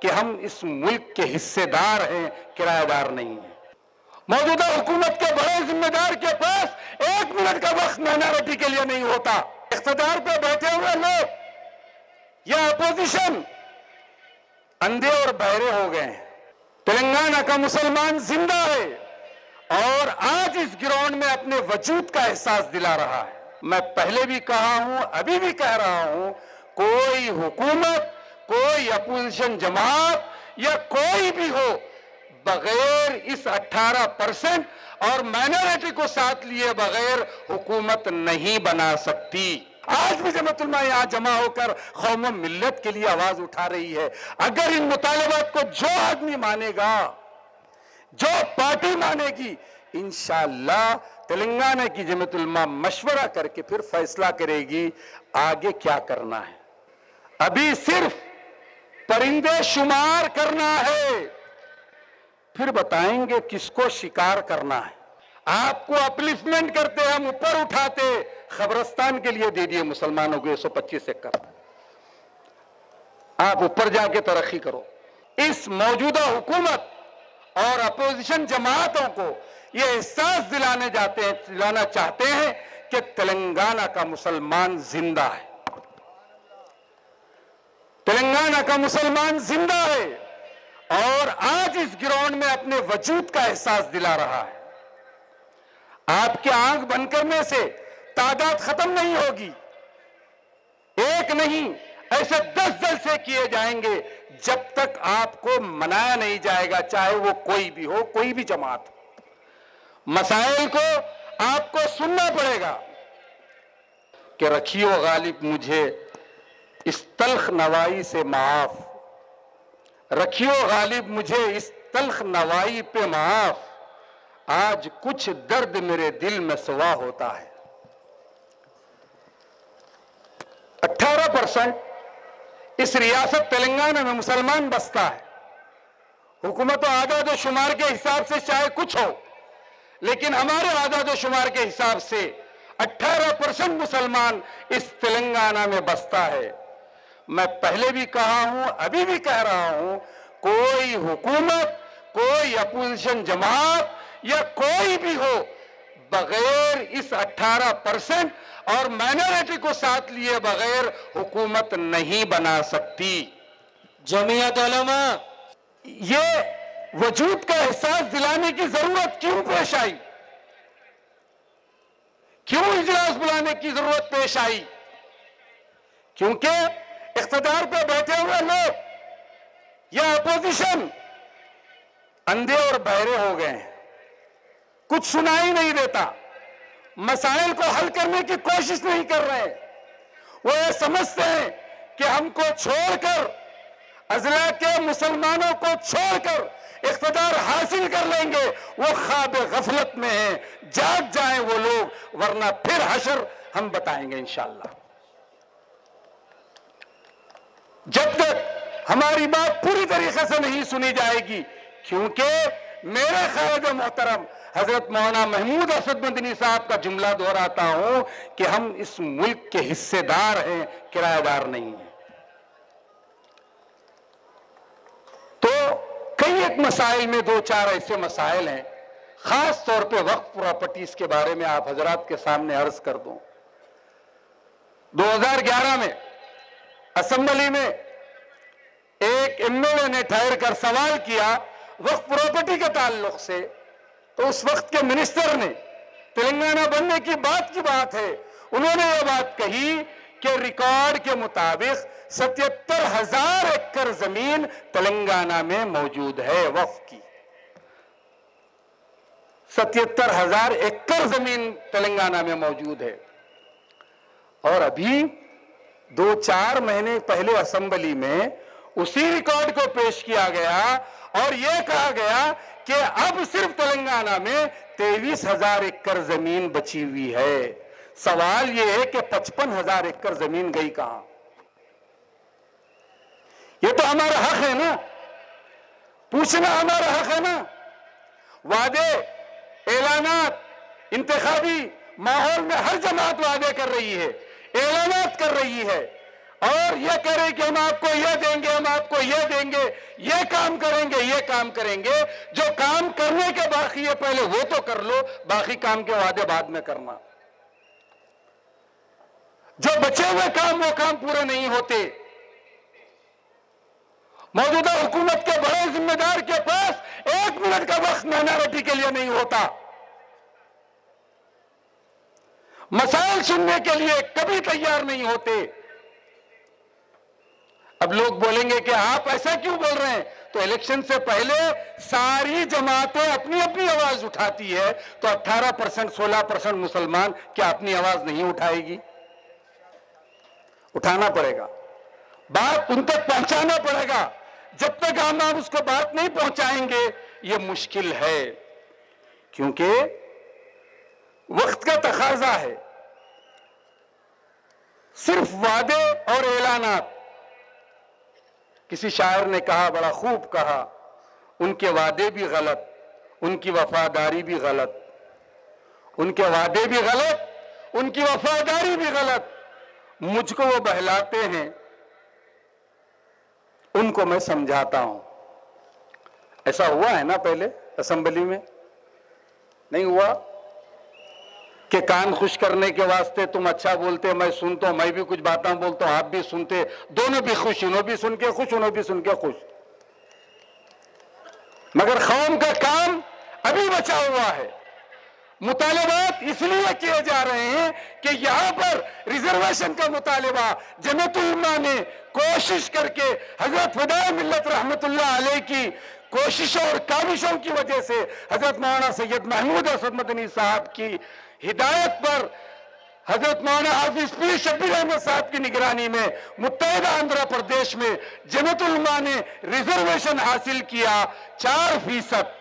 کہ ہم اس ملک کے حصے دار ہیں، کرایہ دار نہیں ہیں۔ موجودہ حکومت کے بڑے ذمہ دار کے پاس 1 منٹ کا وقت مائنارٹی کے لیے نہیں ہوتا۔ اقتدار پہ بیٹھے ہوئے لوگ یا اپوزیشن اندھے اور بہرے ہو گئے ہیں۔ تلنگانہ کا مسلمان زندہ ہے اور آج اس گراؤنڈ میں اپنے وجود کا احساس دلا رہا ہے۔ میں پہلے بھی کہا ہوں، ابھی بھی کہہ رہا ہوں، کوئی حکومت، کوئی اپوزیشن جماعت یا کوئی بھی ہو، بغیر اس 18% اور مائنورٹی کو ساتھ لیے بغیر حکومت نہیں بنا سکتی۔ آج بھی جماعت علماء یہاں جمع ہو کر قوم و ملت کے لیے آواز اٹھا رہی ہے۔ اگر ان مطالبات کو جو آدمی مانے گا، جو پارٹی مانے گی، انشاءاللہ تلنگانہ کی جماعت علماء مشورہ کر کے پھر فیصلہ کرے گی آگے کیا کرنا ہے۔ ابھی صرف پرندے شمار کرنا ہے، پھر بتائیں گے کس کو شکار کرنا ہے۔ آپ کو اپلیفمنٹ کرتے، ہم اوپر اٹھاتے، قبرستان کے لیے دے دیے مسلمانوں کو 125 ایکڑ، آپ اوپر جا کے ترقی کرو۔ اس موجودہ حکومت اور اپوزیشن جماعتوں کو یہ احساس دلانا چاہتے ہیں کہ تلنگانہ کا مسلمان زندہ ہے، تلنگانہ کا مسلمان زندہ ہے اور آج اس گراؤنڈ میں اپنے وجود کا احساس دلا رہا ہے۔ آپ کے آنکھ بند کرنے سے تعداد ختم نہیں ہوگی، ایک نہیں، ایسے 10 جلسے کیے جائیں گے جب تک آپ کو منایا نہیں جائے گا، چاہے وہ کوئی بھی ہو، کوئی بھی جماعت ہو۔ مسائل کو آپ کو سننا پڑے گا کہ رکھیو غالب مجھے اس تلخ نوائی سے معاف، رکھیو غالب مجھے اس تلخ نوائی پہ معاف، آج کچھ درد میرے دل میں سوا ہوتا ہے۔ 18% اس ریاست تلنگانہ میں مسلمان بستا ہے۔ حکومت و اعداد و شمار کے حساب سے چاہے کچھ ہو، لیکن ہمارے اعداد و شمار کے حساب سے 18% مسلمان اس تلنگانہ میں بستا ہے۔ میں پہلے بھی کہا ہوں، ابھی بھی کہہ رہا ہوں، کوئی حکومت، کوئی اپوزیشن جماعت یا کوئی بھی ہو، بغیر اس 18% اور مائنورٹی کو ساتھ لیے بغیر حکومت نہیں بنا سکتی۔ جمعیت علماء یہ وجود کا احساس دلانے کی ضرورت کیوں پیش آئی؟ کیوں اجلاس بلانے کی ضرورت پیش آئی؟ کیونکہ اقتدار پہ بیٹھے ہوئے لوگ یا اپوزیشن اندھے اور بہرے ہو گئے ہیں، کچھ سنائی نہیں دیتا، مسائل کو حل کرنے کی کوشش نہیں کر رہے۔ وہ یہ سمجھتے ہیں کہ ہم کو چھوڑ کر، اضلاع کے مسلمانوں کو چھوڑ کر اقتدار حاصل کر لیں گے۔ وہ خواب غفلت میں ہیں، جاگ جائیں وہ لوگ، ورنہ پھر حشر ہم بتائیں گے انشاءاللہ۔ جب تک ہماری بات پوری طریقے سے نہیں سنی جائے گی، کیونکہ میرے قائد محترم حضرت مولانا محمود اسد مدنی صاحب کا جملہ دہراتا ہوں کہ ہم اس ملک کے حصے دار ہیں، کرایہ دار نہیں ہیں۔ تو کئی ایک مسائل میں 2-4 ایسے مسائل ہیں، خاص طور پہ وقف پراپرٹیز کے بارے میں آپ حضرات کے سامنے عرض کر دوں۔ 2011 میں اسمبلی میں ایک ایم ایل اے نے ٹھہر کر سوال کیا وقف پراپرٹی کے تعلق سے، تو اس وقت کے منسٹر نے، تلنگانہ بننے کی بات ہے، انہوں نے یہ بات کہی کہ ریکارڈ کے مطابق 77,000 ایکڑ زمین تلنگانہ میں موجود ہے وقف کی۔ 77,000 ایکڑ زمین تلنگانہ میں موجود ہے، اور ابھی 2-4 مہینے پہلے اسمبلی میں اسی ریکارڈ کو پیش کیا گیا اور یہ کہا گیا کہ اب صرف تلنگانہ میں 23,000 ایکڑ زمین بچی ہوئی ہے۔ سوال یہ ہے کہ 55,000 ایکڑ زمین گئی کہاں؟ یہ تو ہمارا حق ہے نا، پوچھنا ہمارا حق ہے نا۔ وعدے، اعلانات، انتخابی ماحول میں ہر جماعت وعدے کر رہی ہے، اعلانات کر رہی ہے، اور یہ کہہ رہے کہ ہم آپ کو یہ دیں گے، ہم آپ کو یہ دیں گے، یہ کام کریں گے، یہ کام کریں گے۔ جو کام کرنے کے باقی ہے پہلے وہ تو کر لو، باقی کام کے وعدے بعد میں کرنا۔ جو بچے ہوئے کام وہ کام پورے نہیں ہوتے۔ موجودہ حکومت کے بڑے ذمہ دار کے پاس 1 منٹ کا وقت نانا روٹی کے لیے نہیں ہوتا، مسائل سننے کے لیے کبھی تیار نہیں ہوتے۔ اب لوگ بولیں گے کہ آپ ایسا کیوں بول رہے ہیں؟ تو الیکشن سے پہلے ساری جماعتیں اپنی اپنی آواز اٹھاتی ہے، تو 18% 16% مسلمان کیا اپنی آواز نہیں اٹھائے گی؟ اٹھانا پڑے گا، بات ان تک پہنچانا پڑے گا۔ جب تک ہم اس کو بات نہیں پہنچائیں گے یہ مشکل ہے، کیونکہ وقت کا تقاضا ہے۔ صرف وعدے اور اعلانات، کسی شاعر نے کہا، بڑا خوب کہا، ان کے وعدے بھی غلط، ان کی وفاداری بھی غلط، ان کے وعدے بھی غلط، ان کی وفاداری بھی غلط، مجھ کو وہ بہلاتے ہیں، ان کو میں سمجھاتا ہوں۔ ایسا ہوا ہے نا پہلے اسمبلی میں؟ نہیں ہوا کہ کان خوش کرنے کے واسطے تم اچھا بولتے، میں سنتا ہوں، میں بھی کچھ باتیں بولتا ہوں، آپ بھی سنتے، دونوں بھی خوش، انہوں بھی سن کے خوش، انہوں بھی سن کے خوش۔ مگر قوم کا کام ابھی بچا ہوا ہے۔ مطالبات اس لیے کیے جا رہے ہیں کہ یہاں پر ریزرویشن کا مطالبہ جمعیت علماء نے کوشش کر کے حضرت فدائے ملت رحمت اللہ علیہ کی کوششوں اور کاوشوں کی وجہ سے، حضرت مولانا سید محمود اسد مدنی صاحب کی ہدایت پر، حضرت مولانا حافظ پیر شبیر احمد صاحب کی نگرانی میں متحدہ آندھرا پردیش میں جمعیت علماء نے ریزرویشن حاصل کیا 4%۔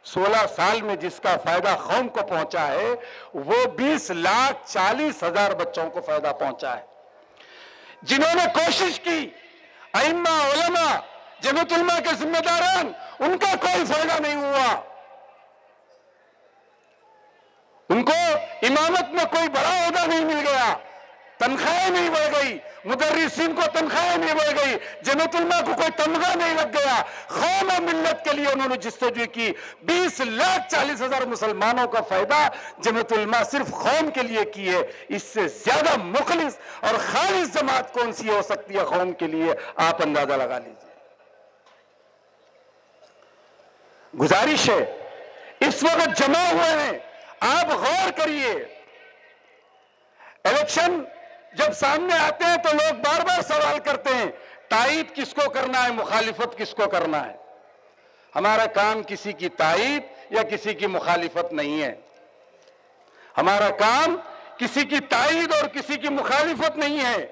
16 سال میں جس کا فائدہ قوم کو پہنچا ہے وہ 20,40,000 بچوں کو فائدہ پہنچا ہے۔ جنہوں نے کوشش کی، ائمہ، علماء، جمعیت علماء کے ذمہ داران، ان کا کوئی فائدہ نہیں ہوا۔ ان کو امامت میں کوئی بڑا عہدہ نہیں مل گیا، تنخواہیں نہیں بڑھ گئی، مدرسین کو تنخواہیں نہیں بڑھ گئی، جمعیت علماء کو کوئی تمغہ نہیں لگ گیا۔ قوم و ملت کے لیے انہوں نے جستجو کی۔ 20,40,000 مسلمانوں کا فائدہ جمعیت علماء صرف قوم کے لیے کی ہے۔ اس سے زیادہ مخلص اور خالص جماعت کون سی ہو سکتی ہے قوم کے لیے؟ آپ اندازہ لگا لیجیے۔ گزارش ہے، اس وقت جمع ہوئے ہیں، آپ غور کریے۔ الیکشن جب سامنے آتے ہیں تو لوگ بار بار سوال کرتے ہیں، تائید کس کو کرنا ہے، مخالفت کس کو کرنا ہے؟ ہمارا کام کسی کی تائید یا کسی کی مخالفت نہیں ہے۔ ہمارا کام کسی کی تائید اور کسی کی مخالفت نہیں ہے۔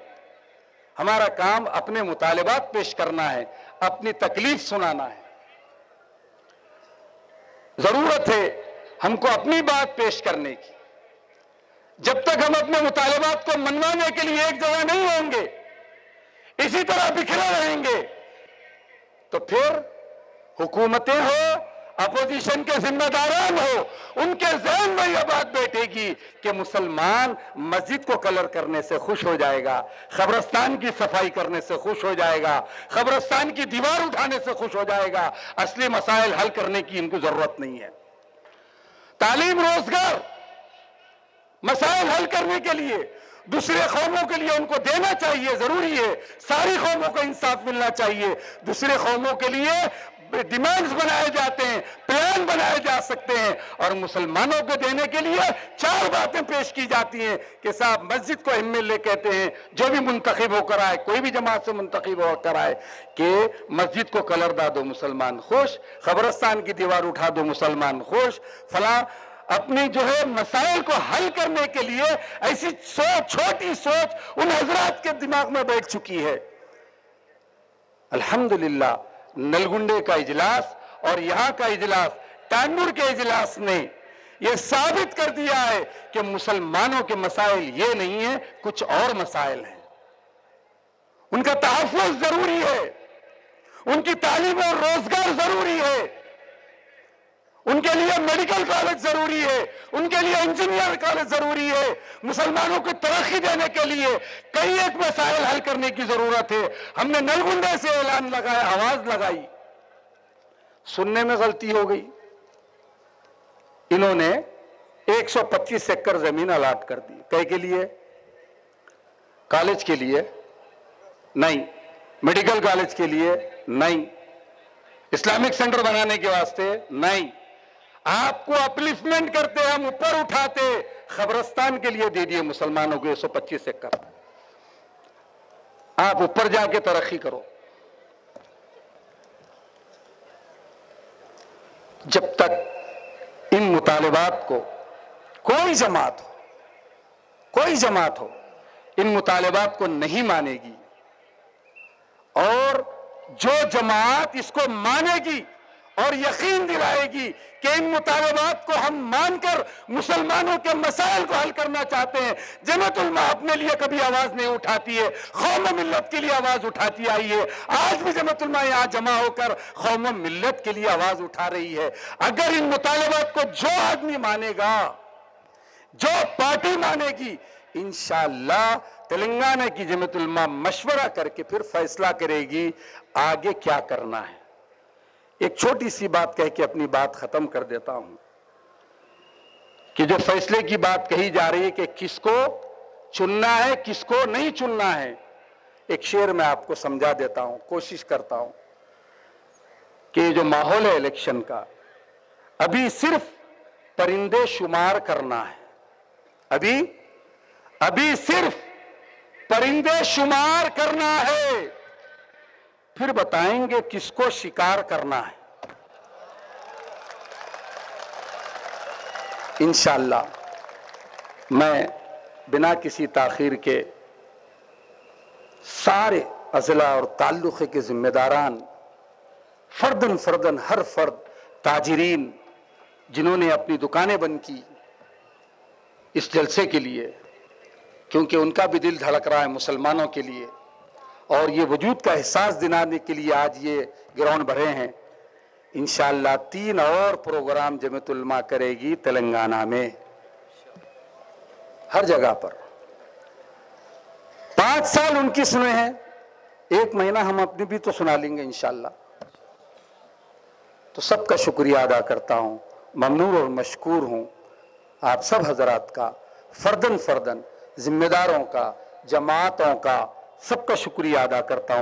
ہمارا کام اپنے مطالبات پیش کرنا ہے، اپنی تکلیف سنانا ہے۔ ضرورت ہے ہم کو اپنی بات پیش کرنے کی۔ جب تک ہم اپنے مطالبات کو منوانے کے لیے ایک جگہ نہیں ہوں گے، اسی طرح بکھرے رہیں گے، تو پھر حکومتیں ہو، اپوزیشن کے ذمہ داران ہو، ان کے ذہن میں یہ بات بیٹھے گی کہ مسلمان مسجد کو کلر کرنے سے خوش ہو جائے گا، قبرستان کی صفائی کرنے سے خوش ہو جائے گا، قبرستان کی دیوار اٹھانے سے خوش ہو جائے گا، اصلی مسائل حل کرنے کی ان کو ضرورت نہیں ہے۔ تعلیم، روزگار، مسائل حل کرنے کے لیے دوسرے قوموں کے لیے ان کو دینا چاہیے، ضروری ہے۔ ساری قوموں کو انصاف ملنا چاہیے۔ دوسرے قوموں کے لیے ڈیمانڈز بنائے جاتے ہیں، پلان بنائے جا سکتے ہیں، اور مسلمانوں کو دینے کے لیے 4 باتیں پیش کی جاتی ہیں کہ صاحب مسجد کو MLA کہتے ہیں، جو بھی منتخب ہو کر آئے، کوئی بھی جماعت سے منتخب ہو کر آئے، کہ مسجد کو کلر دا دو، مسلمان خوش، قبرستان کی دیوار اٹھا دو، مسلمان خوش، فلاں اپنی جو ہے مسائل کو حل کرنے کے لیے ایسی سوچ، چھوٹی سوچ ان حضرات کے دماغ میں بیٹھ چکی ہے۔ الحمدللہ نلگنڈے کا اجلاس اور یہاں کا اجلاس، تانڈور کے اجلاس نے یہ ثابت کر دیا ہے کہ مسلمانوں کے مسائل یہ نہیں ہیں، کچھ اور مسائل ہیں۔ ان کا تحفظ ضروری ہے، ان کی تعلیم اور روزگار ضروری ہے، ان کے لیے میڈیکل کالج ضروری ہے، ان کے لیے انجینئر کالج ضروری ہے، مسلمانوں کو ترقی دینے کے لیے کئی ایک مسائل حل کرنے کی ضرورت ہے۔ ہم نے نلگنڈے سے اعلان لگایا، آواز لگائی، سننے میں غلطی ہو گئی، انہوں نے 125 ایکڑ زمین الاٹ کر دی، کئی کے لیے؟ کالج کے لیے نہیں، میڈیکل کالج کے لیے نہیں، اسلامک سینٹر بنانے کے واسطے نہیں، آپ کو اپلفمنٹ کرتے ہم اوپر اٹھاتے، قبرستان کے لیے دے دیے مسلمانوں کو 125 ایکڑ، آپ اوپر جا کے ترقی کرو۔ جب تک ان مطالبات کو کوئی جماعت ہو ان مطالبات کو نہیں مانے گی، اور جو جماعت اس کو مانے گی اور یقین دلائے گی کہ ان مطالبات کو ہم مان کر مسلمانوں کے مسائل کو حل کرنا چاہتے ہیں، جمعیت علماء اپنے لیے کبھی آواز نہیں اٹھاتی ہے، قوم و ملت کے لیے آواز اٹھاتی آئی ہے، آج بھی جمعیت علماء یہاں جمع ہو کر قوم و ملت کے لیے آواز اٹھا رہی ہے۔ اگر ان مطالبات کو جو آدمی مانے گا، جو پارٹی مانے گی، انشاءاللہ تلنگانہ کی جمعیت علماء مشورہ کر کے پھر فیصلہ کرے گی آگے کیا کرنا ہے۔ ایک چھوٹی سی بات کہہ کے اپنی بات ختم کر دیتا ہوں کہ جو فیصلے کی بات کہی جا رہی ہے کہ کس کو چننا ہے کس کو نہیں چننا ہے، ایک شعر میں آپ کو سمجھا دیتا ہوں، کوشش کرتا ہوں کہ جو ماحول ہے الیکشن کا، ابھی صرف پرندے شمار کرنا ہے، ابھی صرف پرندے شمار کرنا ہے، پھر بتائیں گے کس کو شکار کرنا ہے۔ انشاءاللہ میں بنا کسی تاخیر کے سارے اضلاع اور تعلقے کے ذمہ داران، فرداً ہر فرد، تاجرین جنہوں نے اپنی دکانیں بند کی اس جلسے کے لیے، کیونکہ ان کا بھی دل دھڑک رہا ہے مسلمانوں کے لیے، اور یہ وجود کا احساس دلانے کے لیے آج یہ گراؤنڈ بھرے ہیں۔ انشاءاللہ 3 اور پروگرام جمعیت علماء کرے گی تلنگانہ میں، ہر جگہ پر۔ 5 سال ان کی سنے ہیں، 1 مہینہ ہم اپنی بھی تو سنا لیں گے انشاءاللہ۔ تو سب کا شکریہ ادا کرتا ہوں، ممنون اور مشکور ہوں آپ سب حضرات کا، فرداً ذمہ داروں کا، جماعتوں کا، سب کا شکریہ ادا کرتا ہوں۔